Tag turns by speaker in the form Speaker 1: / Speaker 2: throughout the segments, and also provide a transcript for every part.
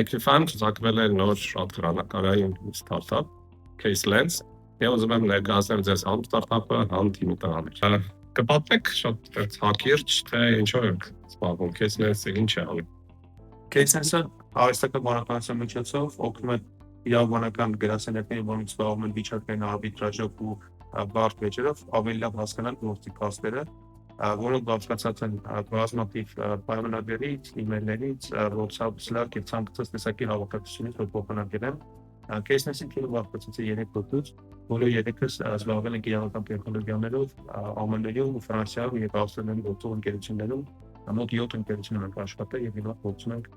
Speaker 1: Equifan ծրագրել է նոր շատ հրանակարային ստարտափ CaseLens, եւ ուզում եմ ներկայացնել ձեզ համ ստարտափը, համ թիմի տնօրենը։ Կպատմեք շատ հակիրճ, թե ինչով եք զբաղվում, CaseLens-ը ինչ է անում։
Speaker 2: CaseLens-ը արհեստական բանականության միջոցով օգնում է իրավաբանական գրասենյակներին, որոնց զբաղվում են վիճակային արբիտրաժով ու բարդ վեճերով, ավելի լավ հասկանալ գործի փաստերը, որոնք բացկացած են բազմաթիվ պայմանագրերից, email-ներից, WhatsApp, Slack եւ ցանկացած տեսակի հավաքակցությունից, որ փոխանակել են։ CaseLens-ի թիմը բաղկացած է 3 հոգուց, որը 3-ը զբաղվել են իրավական տեխնոլոգիաներով, ԱՄՆ-ում, Ֆրանսիայում եւ Ավստրալիայում գործող ընկերություններում, մոտ 7 ընկերություններ ենք աշխատել եւ հիմա փորձում ենք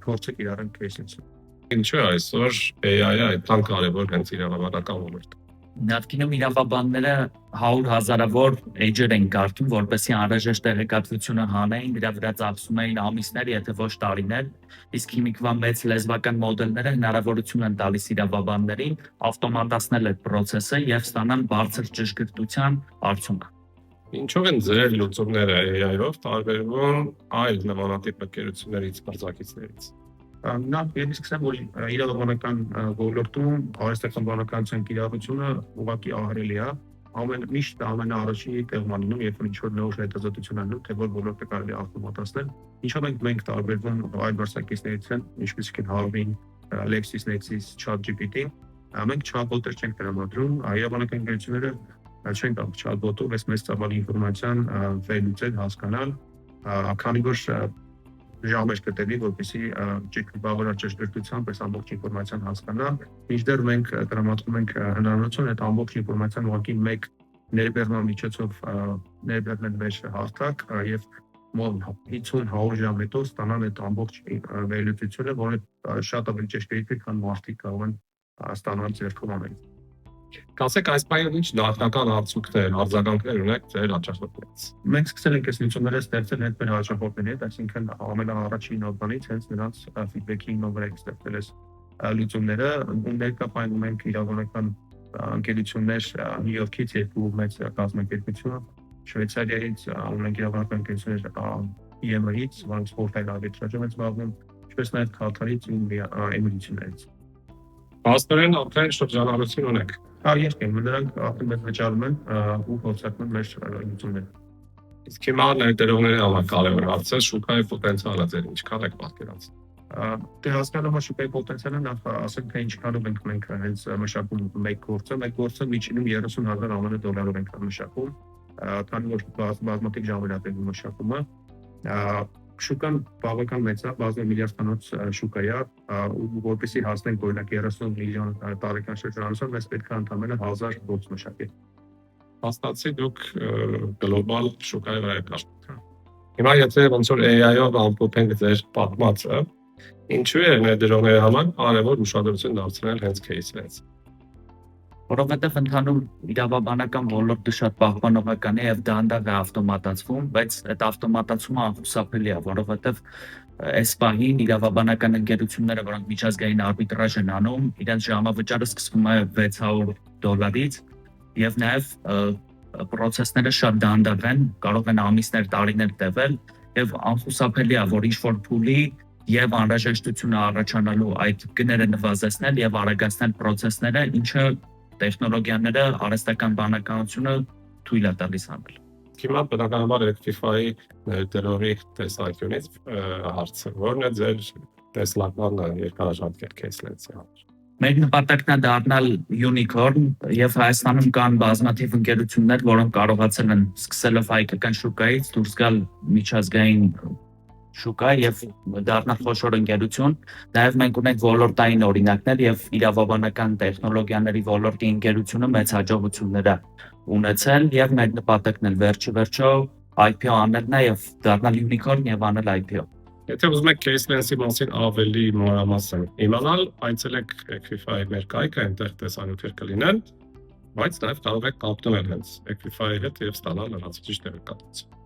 Speaker 2: փորձը կիրառել CaseLens-ում։
Speaker 1: Ինչու է այսօր AI-ը այդքան կարևոր հենց իրավաբանական ոլորտում։
Speaker 3: Նախկինում իրավաբանները 100,000-ավոր էջեր են կարգում, որպեսզի անհրաժեշտ տեղեկատվությունը հանեին, դրա վրա ծախսում էին ամիսներ, եթե ոչ տարիներ, իսկ հիմիկվա մեծ լեզվական մոդելները հնարավորություն են տալիս իրավաբաններին ավտոմատացնել այդ process-ը եւ ստանալ բարձր ճշգրտության արդյունք։
Speaker 1: Ինչով են ձեր լուծումները AI-ով տարբերվում այլ նմանատիպ ընկերություններից, բարձակիցներից։
Speaker 2: Նա սկսեմ, որ իրավաբանական ոլորտում արհեստական բանականության կիրառությունը ուղղակի ահռելի է, միշտ ամենաառաջի տեղում անում, երբ ինչ-որ նոր հետազոտություն անում, թե որ ոլորտը կարելի է ավտոմատացնել, ինչով մենք տարբերվում այլ վարսակիցներից, ինչպիսիք են Harvey, LexisNexis, ChatGPT, մենք chatbot-եր չենք տրամադրում, իրավաբանական ընկերությունները չեն կարող chatbot-ով մեծ ծավալի ինֆորմացիան վերլուծել, հասկանալ, քանի որ ժամեր կտևի, որպեսզի բավարար ճշգրտությամբ այս ամբողջ ինֆորմացիան հասկանալ, մինչդեռ մենք տրամադրում ենք հնարավորություն այդ ամբողջ ինֆորմացիան ուղղակի մեկ ներբեռնման միջոցով ներբեռնել մեր հարթակ եւ 50-100 ժամ հետո ստանալ այդ ամբողջ վերլուծությունը, որը շատ ավելի ճշգրիտ է, քան մարդիկ կարող են ստանալ ձեռքով անել։
Speaker 1: Կասեք այս պայմաններում ինչ դատական արդյունքներ, արձագանքներ ունեք ձեր հաճախորդներից։
Speaker 2: Մենք սկսել ենք այս լուծումները ստեղծել հենց մեր հաճախորդների հետ, այսինքն ամենաառաջին օգնից հենց նրանց ֆիդբեքի վրա ենք ստեղծել այս լուծումները, ներկա պայմանում ենք իրավաբանական ընկերություններ Նյու Յորքից, երկու մեծ կազմակերպություն, Շվեյցարիայից ունենք իրավաբանական ընկերություններ EMR-ից, որոնք սպորտային արբիտրաժով են զբաղվում, ինչպես նաև Քաթարից ու Էմիրություններից։
Speaker 1: Աստորեն արդեն շրջանառություն ունեք։
Speaker 2: Երկեմ, նրանք արդեն մեզ վճարում են ու փորձարկում մեր լուծումները։
Speaker 1: Իսկ հիմա ներդրողների համար կարևոր հարցը շուկայի պոտենցիալը ձեր ինչքան եք պատկերացնում։
Speaker 2: Դե հասկանալի շուկայի պոտենցիալը նախ ասենք թե ինչքանով ենք մենք հենց մշակում մեկ գործը միջինում $30,000 ենք մշակում, քանի որ բազմաթիվ ժամեր է տևում մշակումը։ Շուկան բավական մեծ է, բազմա միլիարդանոց շուկա է, ու որպեսզի հասնենք օրինակ 30 միլիոն տարեկան շրջանառությամբ, մեզ պետք է ընդամենը 1000 գործ մշակել։
Speaker 1: Հաստատեցի դուք գլոբալ շուկայի վրա եք աշխատում։ Հիմա եթե ոնց որ AI-ով ամփոփենք ձեր պատմածը, ինչու է ներդրողների համար կարևոր ուշադրություն դարձնել հենց CaseLens։
Speaker 3: Որովհետև ընդհանուր իրավաբանական ոլորտը շատ պահպանողական է եւ դանդաղ է ավտոմատացվում, բայց այդ ավտոմատացումը անխուսափելի է, որովհետև այս պահին իրավաբանական ընկերությունները, որոնք միջազգային արբիտրաժ են անում, իրենց ժամավճարը սկսվում է $600 եւ նաեւ process-ները շատ դանդաղ են, կարող են ամիսներ, տարիներ տևել եւ անխուսափելի է, որ ինչ-որ փուլի եւ անհրաժեշտությունը առաջանալու այդ գները նվազեցնել եւ արագացնել process-ները, ինչը տեխնոլոգիաները արհեստական բանականությունը թույլ է տալիս անել։
Speaker 1: Հիմա բնականաբար Equify-ի ներդրողի տեսանկյունից հարցը, որն է ձեր տեսլականը երկարաժամկետ CaseLens-ի համար։
Speaker 3: Մեր նպատակն է դառնալ unicorn եւ Հայաստանում կան բազմաթիվ ընկերություններ, որոնք կարողացել են սկսելով հայկական շուկայից դուրս գալ միջազգային շուկա եւ դառնալ խոշոր ընկերություն, նաեւ մենք ունենք ոլորտային օրինակներ եւ իրավաբանական տեխնոլոգիաների ոլորտի ընկերությունը մեծ հաջողություններ է ունեցել եւ մեր նպատակն էլ վերջը IPO անելն է եւ դառնալ unicorn եւ անել IPO։
Speaker 1: Եթե ուզում եք CaseLens-ի մասին ավելի մանրամասն իմանալ, այցելեք Equify ներկայքը, այնտեղ տեսանյութեր կլինեն, բայց նաեւ կարող եք կապտվել հենց Equify-ի հետ եւ ստանալ նրանց ճիշտ տեղեկատվություն։